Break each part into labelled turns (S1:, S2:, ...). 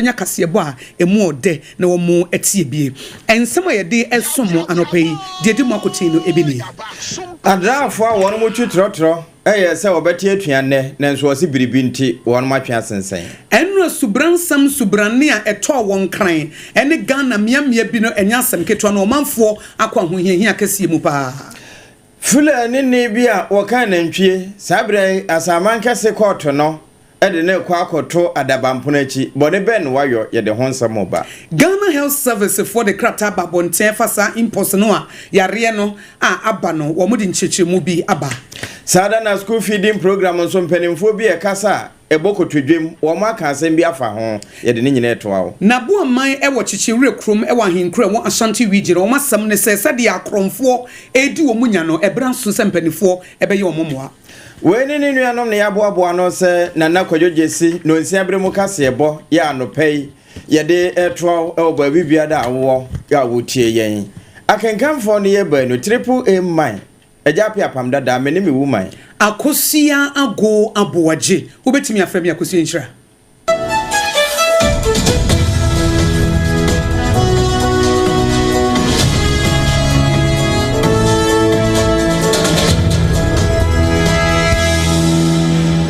S1: nya kasebo a emu ode na wo mu etie bie ensema ye de esomo anopai de di makotin no ebini
S2: adrafo a won mu twitrotro se obeti atuane na nso osi biribi nti won ma twa sensen
S1: enro subransam subrane a eto won kran ene Ghana miamia bi no enya asem keto na omanfo akwa hohiahia kasie mu pa
S2: fulani ni bi a wokan nantwie sabre asaman kase koto no ede ne kwa akoto adabampono achi bode ben wayo ye de honsam oba
S1: Ghana Health Service for the krata babonten fasa impulse no a yare no a aba no wo mudi nchechemu bi aba
S2: sada na school feeding program nso mpanimfo bi e kasa ebokotodwem wo ma ka asem bi afa ho ye de ne nyina etoa
S1: na bo man e wo chichire krom e wa henkra wo Ashanti region wo masam ne se de akromfo edi wo munya no ebra nso se mpanimfo ebe ye wo momoa
S2: Weni ni nuanom ne yaboaboa no se nana kwadwojesi no nsiabre mu kase ebo ya anopei ye de etro e oba bibia da awo ya wotie yen akenkanfo ne ye ba no triple a man ejapi apam dada me ne me woman
S1: akosia ago aboaje obetimi afami akosia nchira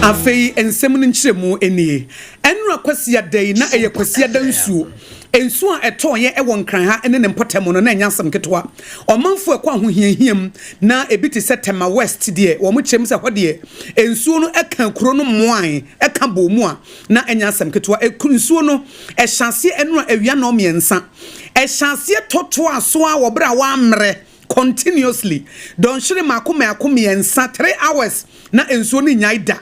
S1: afei ensem no nkyeremu enie enura kwasia dai na eye kwasia dansuo ensuo a etonye e won kran ha ene ne mpotamo no na nyansam ketwa omanfo ekwa hohiahiam na ebiti setema west de wo mo chem se hode ensuo no eka kuro no moan eka bomu a na enyansam ketwa ensuo no ehyanse enura awia no miensa ehyanse toto aso a wo bra wa amre continuously don shire makoma miensa 3 hours na ensuo no nyaida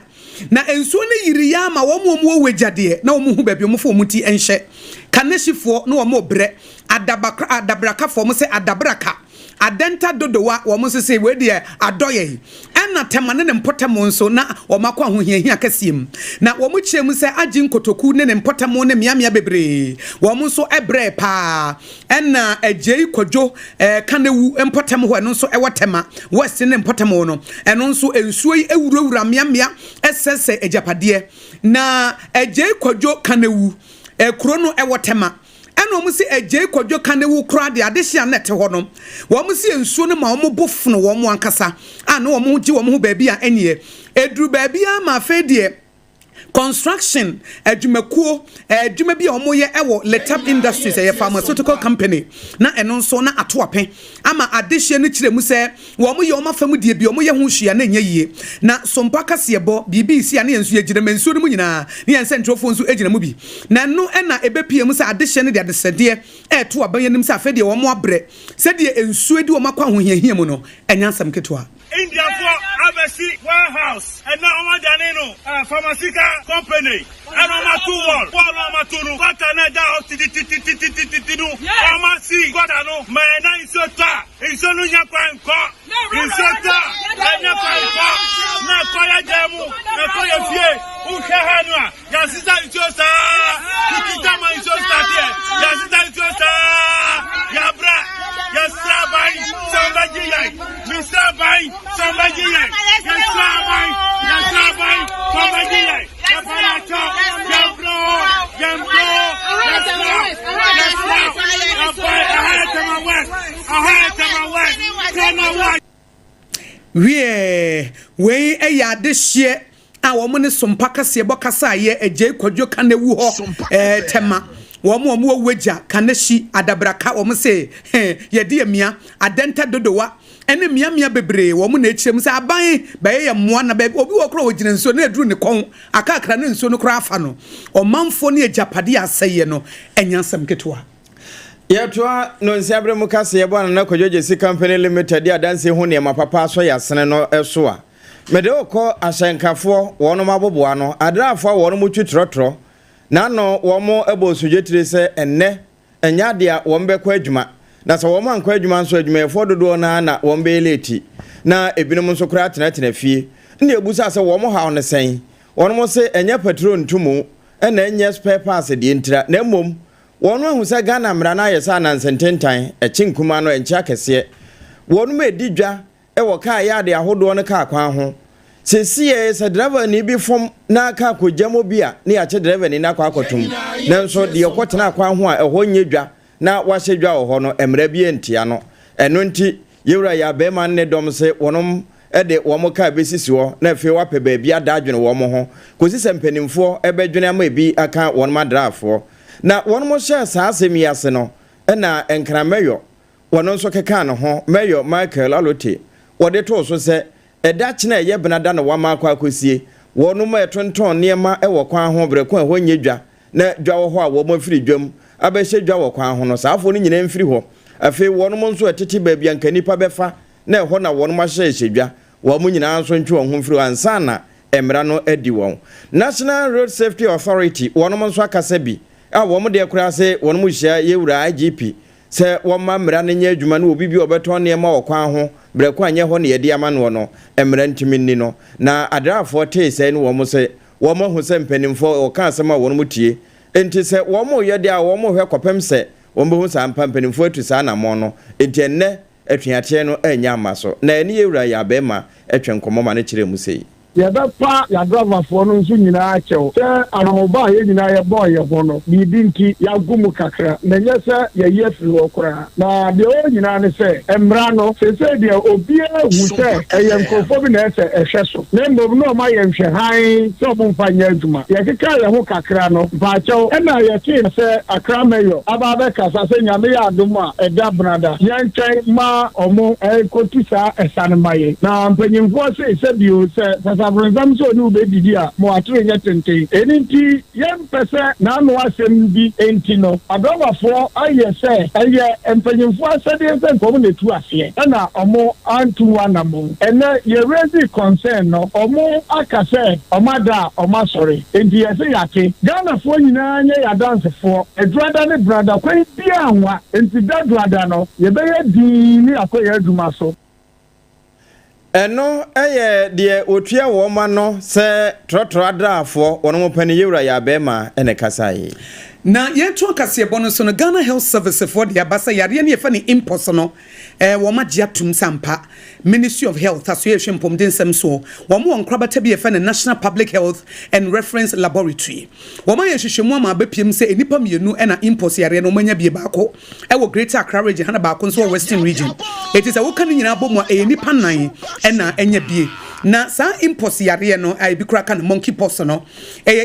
S1: na ensuo ne yiri ya ma wo mu wejade na wo mu hu baabi wo mu fo muti enhye kaneshifo na wo mu bre adabraka fo mu se adabraka adenta dodowa wo mu se we de adoye ena temane ne mpotamo nso na wo makwa hohiahia kasiem na wo mu kyerem se agi nkotoku ne mpotamo ne miamia bebre wo mu nso ebre pa ena agei kwadwo kanewu mpotamo ho no nso ewotema west ne mpotamo no eno nso ensuo yi ewurawura miamia esese ejapade na agei kwadwo kanewu kuro no ewotema eno mu si agei kwadwo kanewu kura de adehia nete ho no wo mu si ensuo no ma wo mu bofno wo mu ankasa ana wo mu gi wo mu baabi a enie edru baabi a ma fedie construction adwumakuo adwuma bi a omoye ewo Letap Industries a pharmaceutical company na eno nso na atoape ama adehye no kiremu se wo moye omafam die bi omoye ho hwia na nya yie na sompa kasebo BBC a na ensu yegire mensu no mu nyina ne yense ntrofo nsu egina mu bi na no na ebepiem se adehye no de adesede to abayanim se afede wo mo abre se de ensu edi wo makwa ho hiahia mu no enyansam ketwa
S3: India for Abesi warehouse and now Omadanino pharmaceutical company and Omatu wall Omatunu Guatanada Omasi Guatano Mana Isota Isonunya Kwanko Isota Nanyakwanko Nakoya Jamu Nakoya Fie Ukahanwa Yasita Isosa Kitama Isosa Yasita Isosa Yabra Yasabai Sambaji Misabai Somebody, Yasabai, somebody, Yapanato, Yambro,
S1: we eya de hye a wo mo ne sompa kase bokasa ye agye kwadwo kanewu ho tema wo mo wagya kaneshi adabraka wo mo se ye de amia adenta dodowa ene miamia bebre wo mu na echirem se aban ba ye moa na ba obi wo kro ogina nso na eduru ne kon akakra ne nso no kra afa no omanfo ne ajapade aseye no enyansam ketwa
S2: yetoa no nsiabre mu kase ye bwana na kwadwojesi company limited ya danse ho ne mapapa so yasene no eso a mede okọ asenkafo wono maboboa no adrafo wono mu twitrotro na no wo mo ebosujetire se enne enyade a wo mbekọ adwuma na so wo man kwa adwuma nso adwuma efo dodo na wo mbe leti na ebinom nso kra atena fie ne ebusa se wo mo ha on sen wono mo se enye petrol ntumu na enye spare parts de ntira na mmom wono hu se Ghana mra na yesa na nsententan echinkuma no enche akese wono me didwa wo ka ya de ahodo no ka kwan ho sesiye se driver ni bi fom na aka kojamo bia na ya che driver ni na kwa akotum nanso de yekotena akwa ho a eho nyedwa na wahye dwa ho no emra bi entia no eno nti yewura ya be man ne dom se wonom ede womo ka besisi ho na fe wape ba bia dadwene womo ho kosi se mpanimfo ebedwene ama bi aka wonom adrafo na wonom hye saa asemi ase no na enkrameyo wonon so keka no ho meyo Michael Alote wode to so se eda kye na ye benada na wama akwa akosie wonom etonton niema ewo kwan ho breko ho nyedwa na dwa wo ho a wo mafiri dwam abehye dwa wo kwan ho no saafo no nyina mfiri ho afi wonom nso etete ba bia nka nipa befa na ho na wonom ahye dwa wo mu nyina nso ntwe ho mfiri ansa na emra no adi won National Road Safety Authority wonom nso akasa bi a wo mo de kura se wonom hia yewura IGP se wo ma mra ne nya adwuma no obi bi obeto ne ma wo kwan ho breko anye ho ne yede ama no no emra ntimi ni no na adrafo te se ne wo mo se wo mo hu se mpanimfo o ka asema wo mo tie enti se wo mo yede a wo mo hwe kopem se wo mo hu sa mpanimfo atu sa na mo no enti enne atweate no anya amaso na ene yewura ya bema atwen komo ma ne kire mu sei
S4: Yabapa ya driver for no nso nyina chew se anoba ye nyina ye boy ye ho no bibi nti ya gumu kakra na nye se ye ye firi okra na de o nyina ne se emra no se de obi hu se eye nkofo bi na ese ehwe so na mbom no ma ye nhwe han so bo mfa nya adwuma ye keka ye ho kakra no ba chew e na ye ti se akra meyo aba be kasa se nyame ya adom a eda brada ye ntwen ma omo kotisa esane maye na mpanyimfo se bio se Abraham so ni ubedidi a mo atire nya tente enti yem pese na no asem bi enti no adobafo aye se eye empanyimfo asede se nkom na tu ase na omo antu anamo ene ye raise concern no omo akase omada omasori enti ye se yate Ghana fo nyina nya ya dance fo edruada ne brada kwen bia anwa enti dadruada no ye be ye din ni akoye aduma so
S2: eno eye de otua wo ma no se trotro adrafo wono mo pani yewura ya bema ene kasai
S1: na yeto akase bono so no Ghana Health Service for the abasa yare ne yefa ne impulse no wo ma gya tum sampa Ministry of Health Association pomden sem so wo mo nkrabata bi yefa ne National Public Health and Reference Laboratory wo ma yehwehwemu ama bepiem se enipa mienu na impulse yare no manya bi baako wo Greater Accra region hana baako so Western region it is a wo kan nyina bomu enipa nan na enya bie na sa impulse yare no ai bi kura kan monkeypox no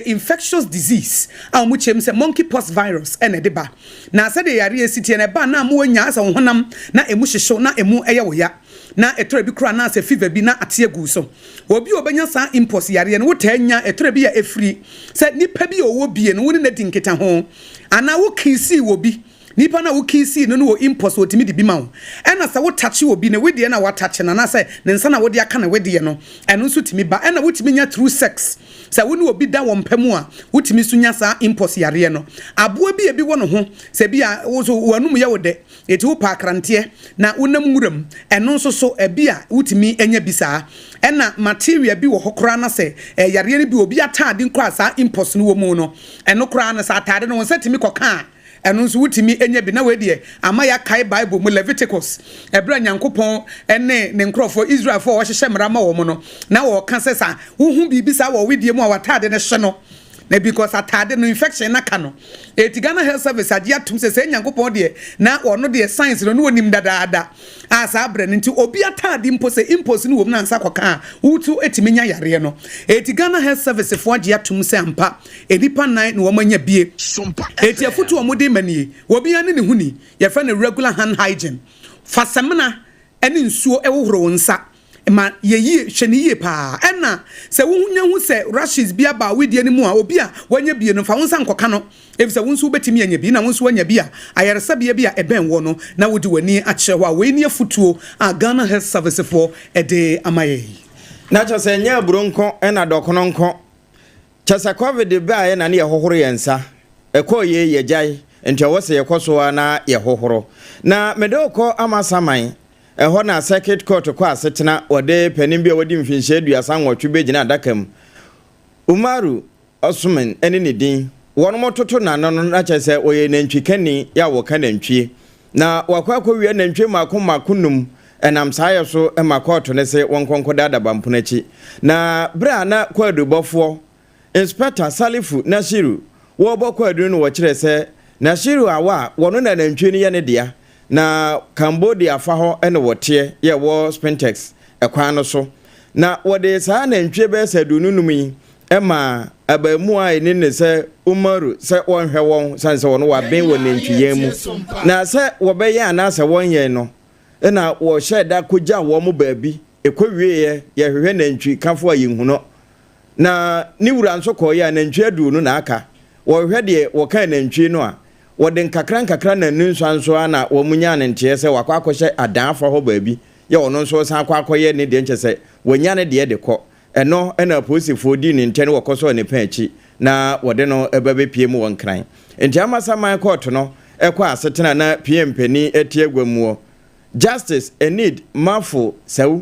S1: infectious disease a mo chem se monkeypox virus ene de ba na sa de yare sitie na ba na mo anya asa honam na emu hyehyo na emu eye wo ya na etore bi kura na se fever bi na ate agu so obi obenya sa impulse yare no wotanya etore bi ya efri se nipa bi owo bie no woni na dinketa ho ana wo kisi wo bi nipa na wukisi no wo impulse wotimi di bi ma wo ena sa wo touch wo bi na wedi na wa touch na na say ne nsa na wodi aka na wedi no eno nso timi ba ena wotimi nya through sex sa woni obi da wo mpamu a wotimi sunya sa impulse yare no aboa bi e bi wo no ho se bi a wo so wanum ye wo de eti wo pa krante na wonam nguram eno nso so e bi a wotimi enya bi sa ena material bi wo hokora na se yare ne bi obi atade nkwa sa impulse no wo mu no eno kora na sa atade no won setimi koka eno nso wutimi enya bi na wedie ama ya kai Bible mu Leviticus ebra nyankopon ene ne nkrofo Israel fo wo hyehye mra ma wo mu no na wo ka sesa wo hu bibi sa wo wedie mu a watade ne hye no na because atade no infection na ka no Ghana Health Service adia tum se nyankopon de na ono de science no wonim dadaada asa abre nti obi atade impose impose no wo na nsa koka wutu etimi nya yare no Ghana Health Service fo adia tum se ampa edipa nan no wo manya bie afutu wo mode manie wo bia ne huni ye fa na regular hand hygiene fasamna ene nsuo ewohoro nsa ma yeyi hweniye pa ena se wohunya hu se rashes bia ba wedie ne mu a obi a wanya bie no fa wonsa nkoka no efise wonsu betimi anya bi na wonsu anya bi a ayaresa bia eben wo no na wodi wani akye ho a we ni afutuo a Ghana Health Service for ede amaye
S2: na cho se nya bronko ena dokono nko chasa covid ba ye na ne hohoro yensa ekoye yejai enti wose yekoso na ye hohoro na medoko amasaman eho na circuit court kwa asetena wode panim bia wodi mfinhye aduasa nwotwe begina adakam Umaru Osman ene ne din wono mototo na no na chese oye nantwi kani ya wo kanantwie na wakwa wie nantwie makonum enam saye so ema court ne se wonkonko dada bamponachi na bra na kwadu bofo inspector Salifu Nashiru wo bo kwadu no wo kire se Nashiru awa wono na nantwe ne ye ne dia na Cambodia fa ho ene wote ye wo Spintex ekwan no so na wode saa nantwe be se dununum yi ema abamu a ene ne se Umaru se wonhwe won sanse wono wa ben wo nantwe mu na se wo be ye anase wonye no na wo sheda koja wo mu baabi ekwawie ye hwehwe nantwi kafo a yehuno na ni wura nso ko ye nantwi adu no na aka wo hwehwe de wo kan nantwi no a wo den kakran na nso na wo munya ne ntie se wakwa akohye adanfo ho baabi ye wono nso san akwa akoye ne de nche se wonya ne de ko eno na posifo di ne nte ne wokoso ne panchi na wode no ebabe pie mu won kran enti amasa man court no ekwa asetena na PM pani etie gwamuo Justice Enid Mafo Sew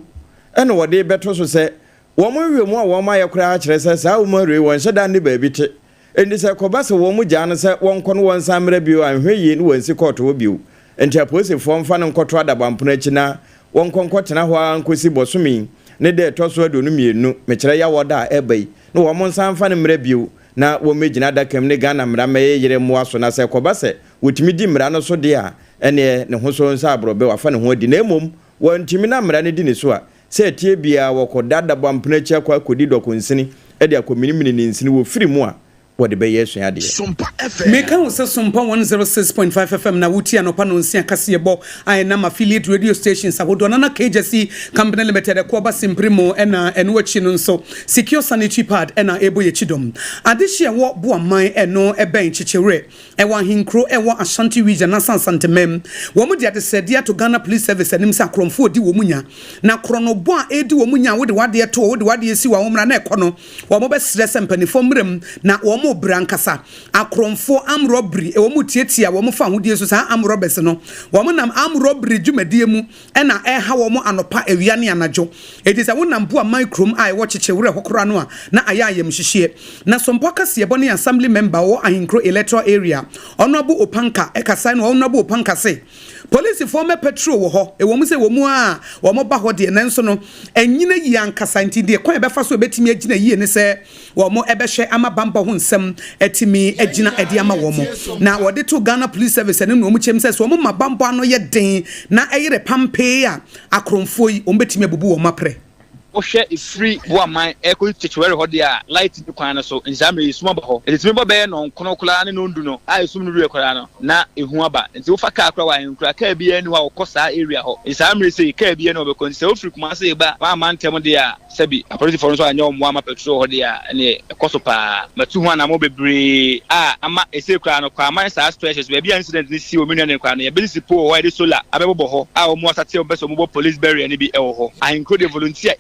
S2: ene wode beto so se wo mu wiemu a wo ma yekra a kire se sa wo marie won hyeda ne baabi te endi se koba se wo mu gya no se won kono won samre bio anhweyi ne won si court wo bio enti aposifo mfa no nkoto adabampono achi na won konkotena ho ankosi bosumi ne de toso adonu mienu mekire ya woda ebai no wo mon samfa ne mre bio na wo megina dakam ne Ghana mra meye yere mu aso na se koba se wotimi di mra no so de a ene ne ho so nsa abrobe wafa ne ho di na emom wontimi na mra ne di ne so a se tie bia wo kodada bampena chi akwa kodi dokonsini e de akominimini ne nsini wo firi mu a wode be yesu ade
S1: Sompa FM me kan se Sompa 106.5 FM na wuti anopa no nsia kase bo ai na affiliate radio stations ahodo na KJC company limited ko ba simprimo ena eno achi no nso secure sanitary pad ena ebo ye chidom adehye wo bo aman eno eben chichire e wa hinkro e wa Ashanti region na sansantemem wo mu de sedia to Ghana Police Service anim sa kromfo di wo munya na krono bo a edi wo munya wo de wade to wo de wade si wa wo mra na ekono wo mo be stress mpanifo mrem na wo mo brankasa akromfo am robbery e wo mu tietia wo mu fa hodie so sa am robbers no wo mu nam am robbery dwumadie mu e na e ha wo mu anopa ewia ne anajo it is a wo nam bo a microm ai wo chechewure hokora no a na ayayem hihie na Sompa kase boni assembly member wo ahinkro electoral area onobu opanka e kasa no onobu opanka se police former petrol wo ho e wo mu se wo mu a wo mo ba ho de nanso no enyina yi ankasa nti de kwan be fa so betimi agina yi ne se wo mo ebehwe ama bamba ho nsem etimi agina ede ama wo mo na wo de to Ghana Police Service ne no mu chem se so mo mabambo ano ye den na eyere pampe a akromfo yi o betimi abubu wo mapre
S5: o share a free woman echo chichwere ho dia light ni kwan so nzame yisuma ba ho etimi bo be no kono kula ne no ndu no a yisum no rekora no na ehu aba nti wo fa ka akra wa enkura ka bia ni wa okosa area ho nzame say ka bia no be kon se ofri kuma say ba wa man tem dia sabi apolisi for so anya mo ama petrol ho dia ne ekoso pa matu ho na mo bebre a ama ese kura no kwa man sa stretches be bia incident ni si o menu ne kwa no ye bilisi po wa de solar abebo ho a o mo asate o be so mo police barrier ni bi e wo ho a include volunteer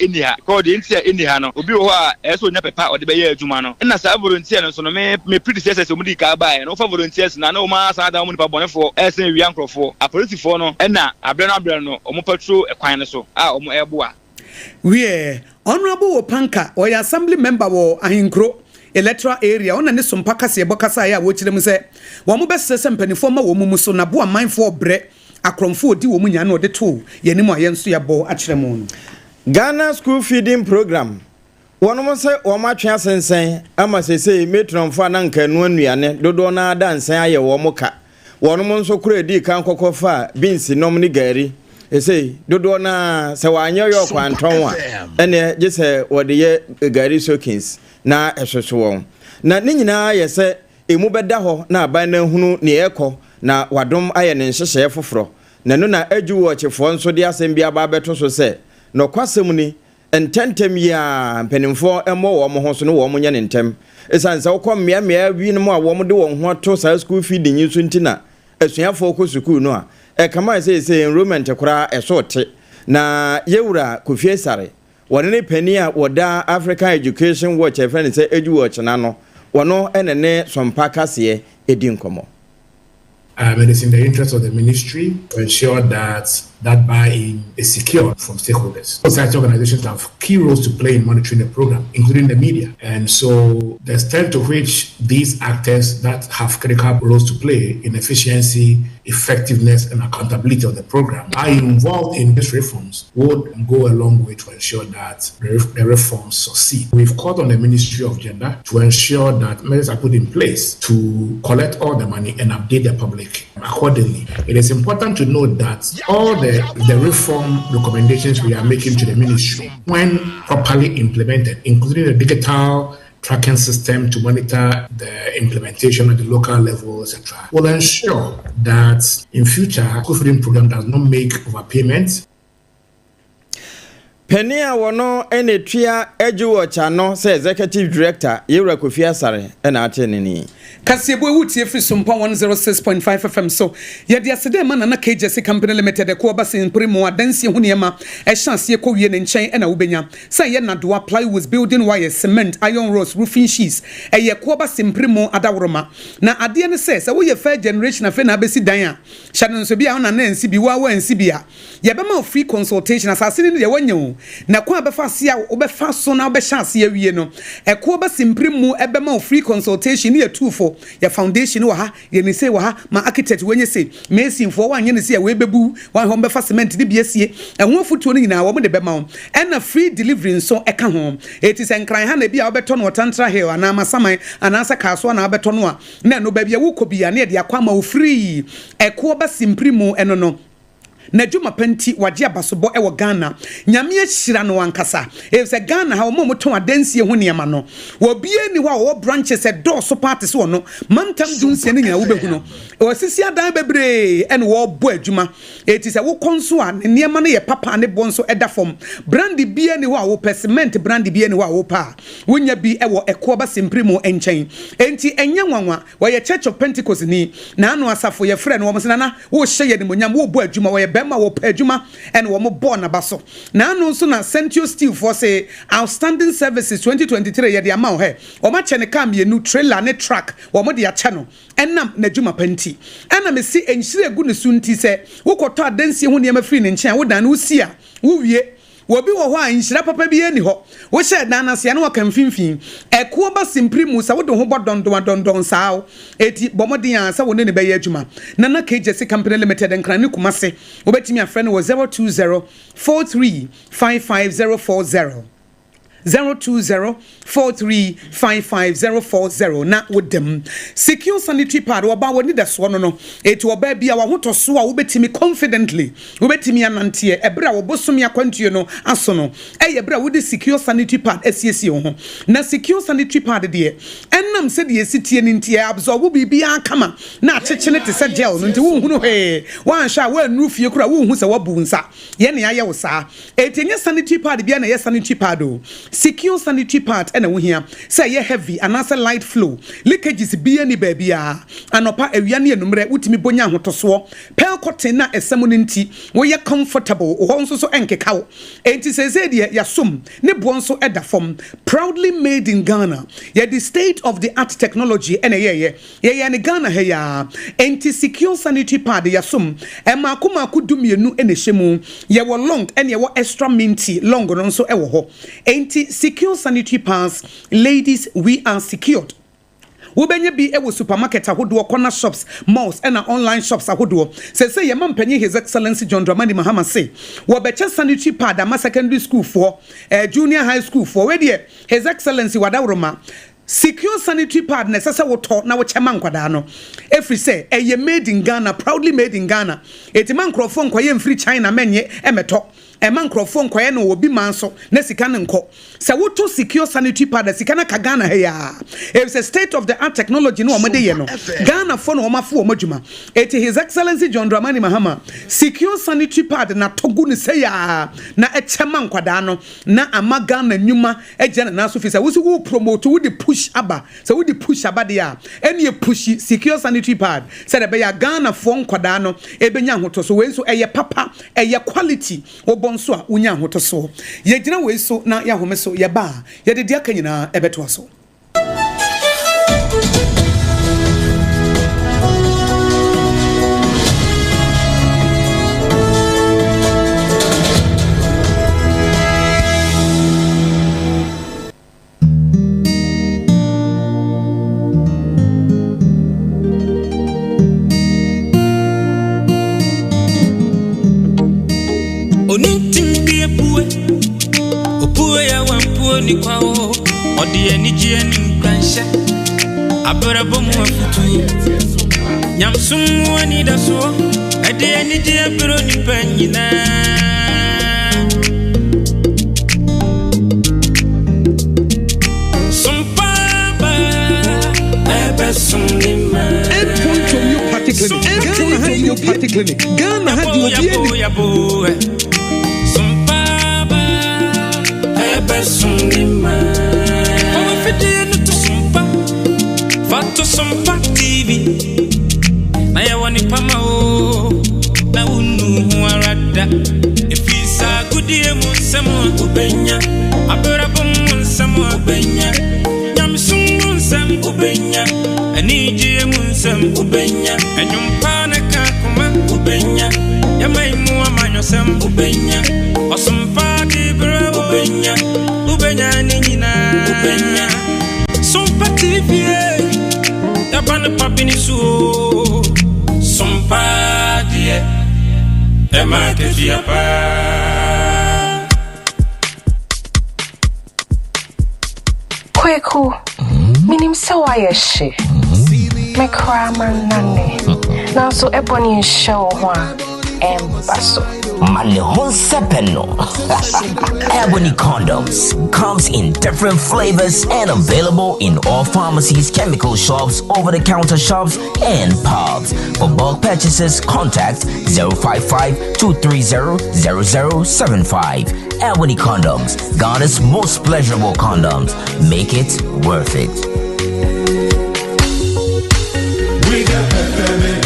S5: ko de ntia eni ha no obi ho a eso nya pepa o de be ye adwuma no na sa volunteer no so no me predecessors o mu di ka ba e no fa volunteers na o ma sa da mu ni pa bonefo esen wi ankrofo apolitifo no na abre no o mu patrol ekwan no so a o mu ebo a
S1: we honorable opanka o ya assembly member wo ahinkro electoral area ona ne Sompa kase bokasa ya wo kire mu se wo mu be sese mpanifo ma wo mu so na bo amanfo bre akromfo odi wo mu nya na o de to yenim a yenso ya bo a kire mu
S2: Ghana School Feeding Program. One must say, or my chance and say, I must say, Matron Fananka, Nuane, Dodona, dance, I a womoka. One month so credit can't cocoa far, Binsi, nomini Gary. They say, Dodona, so I know your quantum, and just say, what the year Gary Sokins, na a social. Na Nina, yes, say, a mubadaho, na by no hunu ni echo, na wadom iron and share for fro. Nanuna edu watch if one so dear same be a barbeto so say. No kwasemuni ententem ya mpenimfo emo wo mo ho so no wo mo nya nentem esan sa wo mmea wi no mo a wo mo de wo ho to sa school feeding yisu ntina asuafo ko school no a e kama say enrollment kura esote na yewura kofie sare wone ne pani a woda African Education Watch e friend say edu watch na no wono enene Sompa kase edi nkomo.
S6: It is in the interest of the ministry to ensure that that buy-in is secured from stakeholders. Society organizations have key roles to play in monitoring the program, including the media. And so the extent to which these actors that have critical roles to play in efficiency, effectiveness, and accountability of the program are involved in these reforms would go a long way to ensure that the reforms succeed. We've called on the Ministry of Gender to ensure that measures are put in place to collect all the money and update the public accordingly. It is important to note that all the reform recommendations we are making to the ministry, when properly implemented, including the digital tracking system to monitor the implementation at the local level, etc., will ensure that in future, school feeding program does not make overpayments.
S2: Penia wono ene tria ejuocha no say executive director Yewra Kofi Asare na atenini
S1: Kasiebo wutie free Sompa 106.5 FM so ye dia sede man na KJC company limited ko ba sin primo adansi ho niema e chance ko wie ne nchen na wobenya say ye na do apply with building wire cement iron rods roofing sheets e ye ko ba sin primo adaworoma na ade ne say wo ye fair generation afa na besi dan a hya no so bia na na nsi bi wa nsi bia ye be ma free consultation asase ne ye wanya na ko abefa sia obefa so na obehya ase awie no e ko ba sin primo e be ma free consultation ne two for your foundation wa ha ye ne say wa ha ma architect wenye say mason for wan ye ne say we bebu wan ho befa cement de biesie ehwo fotuo ne nyina wo de bema wo na free delivery so eka ho it is enkran ha na bia obeto no tantra hill ana masaman ana asa kaso na obeto no a na no ba bia wo kobia na de akwa ma wo free eko ba simprimo eno no na djuma penti waje abasobo ewo Ghana nyame ahira no wankasa e se Ghana ha mo moton adansie ho niema no wo bie ni wa wo branches e do so party so no mantam dunsie ni nyina wo behu no wo sisi adan bebre en wo bo adwuma eti se wo konso a niema no ye papa ne bonso eda fom brandi bie ni wa wo cement brandi bie ni wa wo pa wonya bi ewo ekoba simprimo enchen enti enye nwanwa wo ye Church of Pentecost ni na anu asafo ye frɛ no wo msena na wo hye ye ni monyam wo bo adwuma wo ye bema wo pejuma and wo mo born abaso na anu so na Central Steel for say outstanding services 2023 ye de ama he o ma chene kam ye nu trailer ne truck wo mo de ya channel enam na djuma panti ana me si enhire egu ne sunti se wo koto adansie ho ne ma free ne nchen wo dan wo si a wo wie wobi wo ho a nhira papa bi ani ho wo hye dan na se na waka mfimfin eko ba simprimu sa wo de ho bodondon sao eti bomodin a sa wo ne be ye adwuma na KJC company limited nkran ne kumase wo betimi afre no 020 4355040 02043554040 na wodem secure sanitary pad wo ba woni da so no no eti wo ba bia wo hoto so a wo betimi confidently wo betimi anante ebra wo bosomi akwantuo no aso no ebra wo de secure sanitary pad asiesie ho na secure sanitary pad de enam se de esitie ni ntie absorb bibia kama na achechene te se gel no nti wo hunu he wan sha wa nu fie kura wo hu se wo bu nsa ye ne aye wo sa eti nye sanitary pad bia na ye sanitary pad o secure sanitary part and here say ye heavy and as a light flow leakages be any baby anopa awia ne enumre wutimi bonya hotoso pel cotton na esemuninti wo ye comfortable wo nso so enkekawo enti seze de yasom ne bonso eda form proudly made in Ghana ye the state of the art technology and ye ne Ghana he ya enti secure sanitary pad yasom e makomaku dumienu ene hyemu ye wo long and ye wo extra minty long no nso e wo ho enti secure sanitary pads ladies we are secured wobenye bi ewo supermarket ahodo corner shops malls and online shops ahodo say ye mampanyi his excellency John Dramani Mahama say wo beche sanitary pad ama secondary school for junior high school for we dey his excellency wadawroma secure sanitary pad necessary water na wo chema nkwada no every say ye made in Ghana proudly made in Ghana etiman microphone kwaye mfiri China menye emeto ema microphone kwaye no obi manso na sika ne nko se woto secure sanitary pad sika na ka Ghana he ya it's a state of the art technology no omade ye no Ghana for no omafo omadwuma it his excellency John Dramani Mahama secure sanitary pad na togu ne say ya na echema nkwada no na ama Ghana nyuma ejena na so fi se wo so promote wo de push aba se wo de push aba de ya ene push secure sanitary pad se de be ya Ghana for nkwada no ebenya hotoso we so eye papa eye quality so a unya hotoso ye gina we so na ya homeso ye ba ye de dia kanyina ebeto so
S7: ni kwao odi eniji eni kwansha abrabo mu afutu nyamsum woni daso edi eniji abro ni panyina Sompa bebe sunima
S1: Endpoint Homeopathic Clinic. Ghana had you
S7: Sunima. Oh, fidel to Sompa. Fato Sompa TV. I want it Pamao. Na unu arada. If it's a good year, Munsamo Ubenya. Aberabum Munsamo Ubenya. Yamsum Munsam Ubenya. I need you Munsam Ubenya. And Yumpana Kakuma Ubenya. Yamai Muamano Sam Ubenya. Or some party bro Ubenya. Ubenya Nina Ubenya Sompa TV Yabana Papini Su Sompa Die Emma Kefiapa
S8: Kweku Minim Sawaya She Mekrama Nane Now so Ebony show one Basso
S9: Malehon Sepeno. Ebony condoms comes in different flavors and available in all pharmacies, chemical shops, over-the-counter shops, and pubs. For bulk purchases, contact 055-230-0075. Ebony condoms, Ghana's most pleasurable condoms. Make it worth it.
S10: We got peppermint,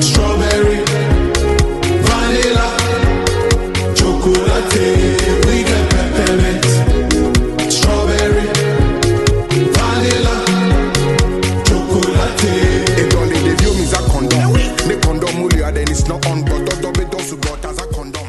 S10: strawberry, vanilla, chocolate. We got peppermint, strawberry, vanilla, chocolate.
S11: It only the view means a condom. The condom mulia then it's not on but double dosu got as a condom.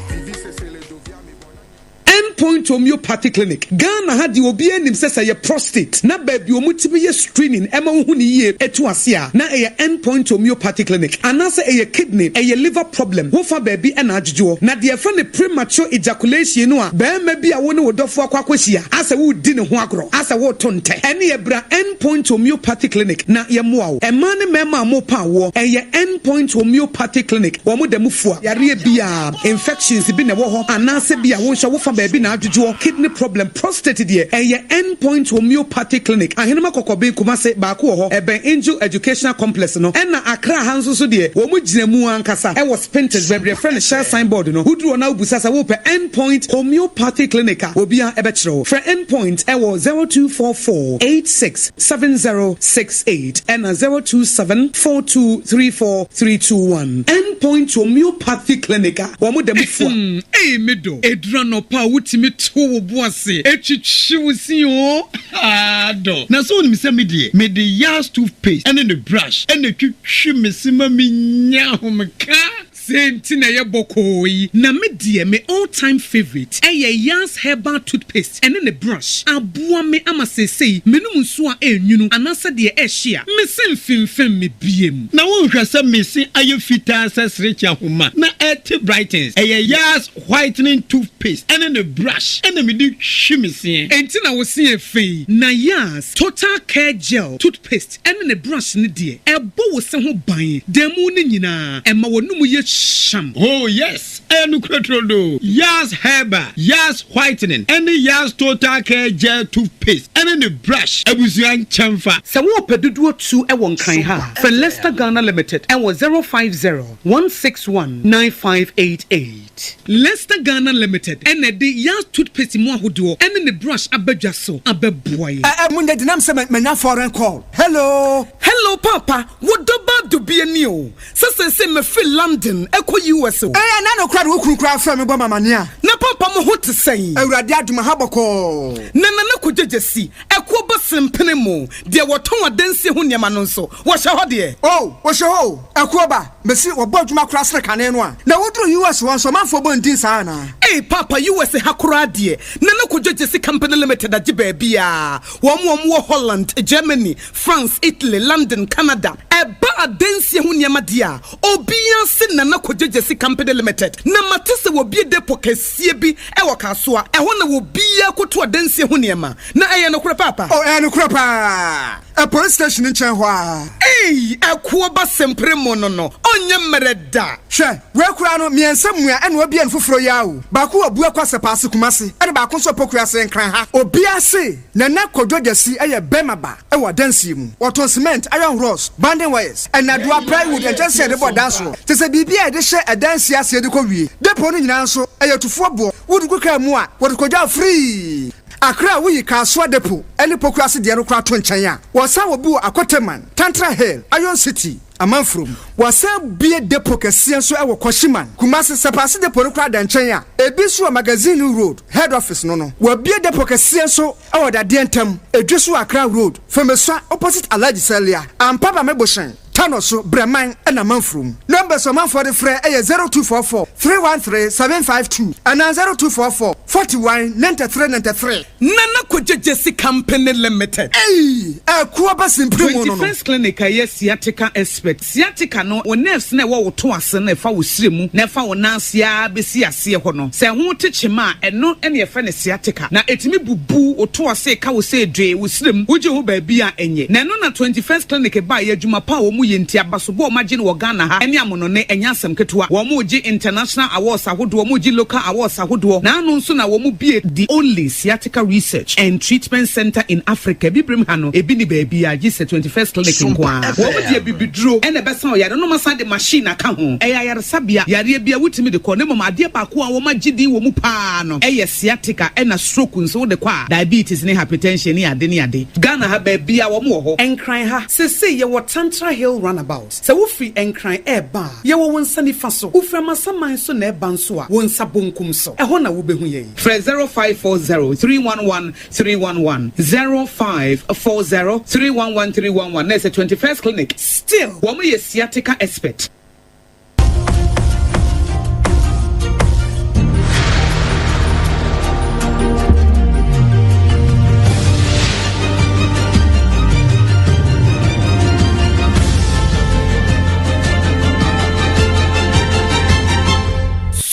S1: Endpoint Homeopathic Clinic. Ghana had the obi anim sesa ye prostate. Na baby omutimi ye screening ema hu ni ye etu asia. Na eye Endpoint Homeopathic Clinic. Anase eye kidney, eye liver problem. Wo fa baby ena adjujo. Na de fa ne premature ejaculation no a be ma bi a wo ne wodofo akwakwahia. Asa wo di ne ho agro. Asa wo tonte. Ene ye bra Endpoint Homeopathic Clinic na ye moa wo. Ema ne mema mo pa wo. Eye Endpoint Homeopathic Clinic. Wo mo dem fua. Yare bia infections bi ne wo ho. Anase bia wo hwa wo fa baby na adjujo. Kidney problem, prostate dear, a Endpoint Homeopathic Clinic. Ahinema kokobe kumase baako ho eben Angel Educational Complex no. Ena Accra hanso so dear. Wo mu ginemu ankasa. E was painters bebre friend share signboard no. Wudru na ubusasa wo pe Endpoint Homeopathic Clinic. Obia ebechro. For Endpoint e wo 0244867068 and 0274234321. Endpoint Homeopathic Clinic. Wo mu dem fo. Eh medo. Edrano pa wutimi to boase etwitwiwsi o ado na so ni se me de yas toothpaste and the brush and the twitwi mesima minya homka senti na ye bokoi na me die me all time favorite yas herbal toothpaste and the brush aboa me amasesei menum nso a enwunu anasa de ehia me semfimfem me biem na won hwese mesi aye fita sesrecha homa na et brightens yas whitening toothpaste and the brush and me di hwimese enti na wo se efei na yas total care gel toothpaste and the brush ne de ebo wo se ho ban demu ne nyina ema wonum ye sham. Oh yes, enu kretrodo. Yas Herbal, Yas Whitening, and Yas Total Care Gel Toothpaste, and the brush. Ebusian chamfa. Sawo peduduo 2 e won kan ha. For Leicester Ghana Limited, and was 050-161-9588. Leicester Ghana Limited, and the Yas Toothpaste mo ahodo, and the brush abedwaso abeboy.
S12: Munde dinam se menya foreign call. Hello.
S1: Hello papa, what about to be a new? Se me feel London, eko US.
S12: Na no kwade wo kunkura fa me bo mamania.
S1: Na papa mo ho te sei.
S12: Awurade aduma haboko.
S1: Na ko jejesi, eko ba sempene mo. De woton adanse ho niam no nso. Wo hye ho de.
S12: Oh, wo hye ho. Eko ba, mesi wo bo aduma kura sere kane no a. Na woduru US won so manfo bo ndin sa na. Hey papa USA hakuradi nana kujojesi company limited ajibe bia wo Holland, Germany, France, Italy, London, Canada eba adensi hu niam dia obia se nana kujojesi company limited na matese wo bie depo kesie bi e wo kasoa e ho na wo bia koto adensi hu niam na eye no kura papa
S13: no kura pa a police station in Chenhua
S12: hey akuo ba sempre mo no onye mereda
S13: hwe we kura no miensamua ene wo bia nfoforo yawo ba ko abu akwase paase kumase ene ba ko so pokua se nkran ha obia se nana kodwogesi eye bemaba e wo dansi mu oton cement iron rods banding wires and adua plywood and just said about danso te se bibia e de hye adansi ase de ko wie depo no nyina nso eye tufo bo wudu kuka mu a wo de kodwa free Akra we Kaswa depo any pokrasi de no kwato nchen a wasa wo bi akoteman Tantra Hill Iron City amanfrom wasa bie depo kese so e wo Koshiman Kumasi sepase depo no kwa da nchen a ebisu magazine road head office no wa bie depo kese so e wo da de ntam edwesu Akra road Femeswa opposite Alaji Celia ampaba meboshen Tanoso Breman and a Manfrum. Numbers of for the Frey 0244 313 752 and 0244 41 93 93.
S12: Nana Kujesi Company Limited.
S13: Hey, a Kuabas in
S12: 21st Clinic, yes, sciatica expert. Sciatica no, or nerves never to us and if I was slim, never on Nansia, Bessia, Siahono. Say, I won't teach him and not any friend sciatica. Now, it's me boo or to us say, Cow say, Dre, with slim, would you be a enye? Nanona 21st Clinic by a Juma Power. Yinti abasobo imagine wo Ghana ha ene amono ne enyasem ketewa wo mu gi international awards ahodo wo mu gi local awards ahodo na anu nso na wo mu bie the only sciatica research and treatment center in Africa bibrim ha no ebi ni ba bia gi 21st clinic nko wo mu die bibiduro ene besa o yare no masa de machine aka ho yare sabia yare bia wutimi de ko ne mama ade ba ko a wo magidi wo mu pa no sciatica ena stroke nso de kwa diabetes ne hypertension ne ade Ghana ha ba bia wo mu ho enkran ha sese ye wo Tantra Hill runabout. So we free and cry eba. Ye wo wonsa nifa so. Ufra masaman so na eba nso a wonsa bonkum so. Eho na wo behu ye. Fre 0540 311 311 0540 311 311. That's a 21st clinic. Still, wo me sciatica expert.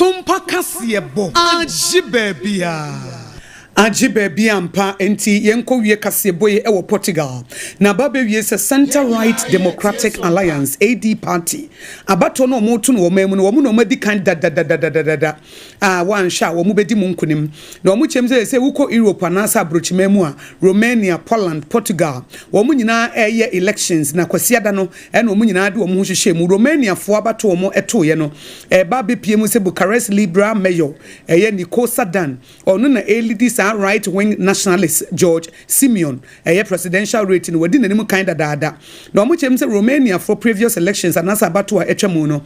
S12: Sompa kasebo Ajibebia ampa enti yenko wie kasebo ye ewo Portugal na babe wie se Center Right Democratic Alliance AD party abato no motu no mamu no no madi kan da wan sha wo mu bedi mu nkunim na wo chemze se wuko Europe anasa abrochimemu a Romania, Poland, Portugal wo mu nyina eye elections na kwasiada no e no mu nyina de wo mu hwehwe mu Romania fo abato wo mu eto ye no babe piem se Bucharest Liberal mayor eye Nikosa Dan onu na LDC right wing nationalist George Simeon presidential rating within the kind of dada no mu chem say Romania for previous elections anasa abato a etwemu no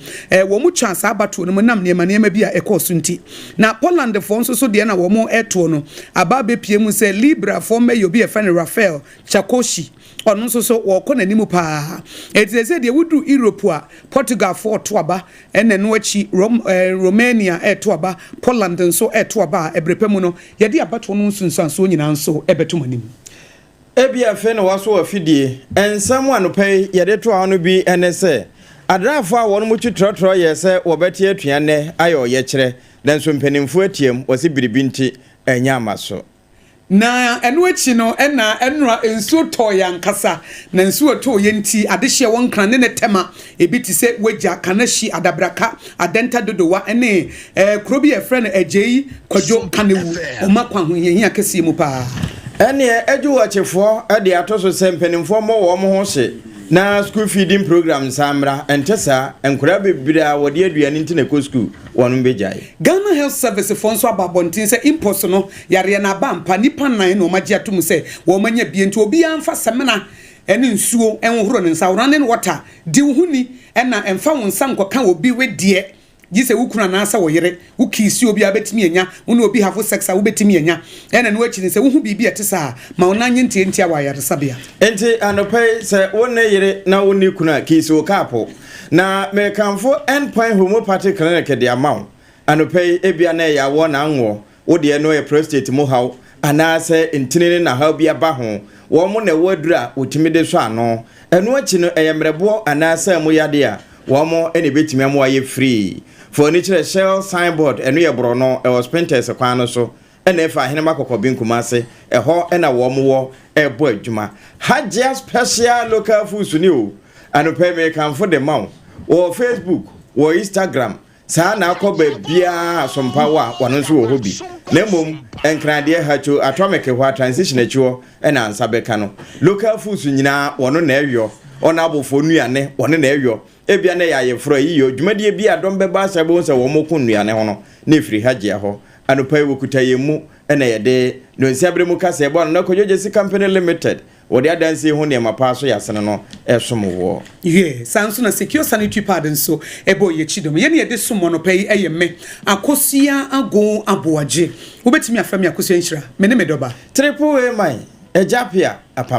S12: wo mu chance abato no nam nema bia ekosunti na Poland for so de na wo mu eto no ababe piem say Libra for mayor be a friend Rafael Chakoshi ono so wo ko nanimu pa etese de wudu Europe a Portugal for to aba ene no achi Romania to aba Poland nso to aba ebrepemu no ye de abato no nsunsanso nyina nso ebetumanim
S2: ebia fe no waso afidie ensam anopai ye de to anu bi enese adrafo a wono mu twitro ye se wo beti atuane ayo ye kire den so mpanimfo atiem wose biribinti enya amaso
S1: na eno echi no enra ensuo to yankasa na ensuo to yenti adehye won kran ne tema ebiti se wagya kanashi adabraka adenta dodowa ene krobi e friend ejeyi kwadwo kanewu omakwa ho yehia kese mu pa
S2: ene eju wachefo ade atoso sempenimfo mo wo mo ho hye na school feeding program samra entesa enkura bebira wode aduane ntine ko school wonu bejai
S1: Ghana Health Service fonso ababontin se impost no yare na bampa nipa nan no magi atum se wo manya bienti obi amfa semena ene nsuo enhoro ne nsa running water di huni ena emfa wonsa nkoka obi wedie gise wukuna na asa wo yere wukisi obi abetimi enya wona obi have sex a wobetimi enya ena no achi ne se wuhu bibi etesa ma wona nyenti enti awa yare sabia
S2: enti anopai se wona yere na woni kuna kisi o kapo na me kanfo endpoint homeopathic clinic de amount anope ebia na ya wo na anwo wo de no e prostate mu haw anaase ntinene na haw bia ba ho wo mo na wadura otimi de so ano eno achi no eyemrebo anaase mu yade a wo mo ene betimi am waye free furniture shell signboard eno ye bro no e was painters kwan no so ene fa hene makoko binkuma ase eho ena wo mo wo e bo adwuma Hajia special local foods ni o anope me kan for the mouth wo Facebook wo Instagram saa na akọba bia Sompa wa wano nso wo hobi na mom enkrade hacho atomic hwa transition achiwo na ansa beka no local foods nyina wono na eyo ona abofo nuane wono na eyo ebia na ya yefro yiyo dwumade bia dom beba asabo nse wo mokun nuane ho no na efiri Hajia ho anopa wokuta yemu na yede no nsiabre mu kase ebo na Kojoje si company limited wodi adansi ho ne mapaso yasene no esomo
S1: sanso na secure sanitary pad nso ebo ye chidom ye ne yede somo no pay eyeme akosia ago aboaje wobetimi afam akosia nhyira me ne medoba
S2: triple A man ejapia apam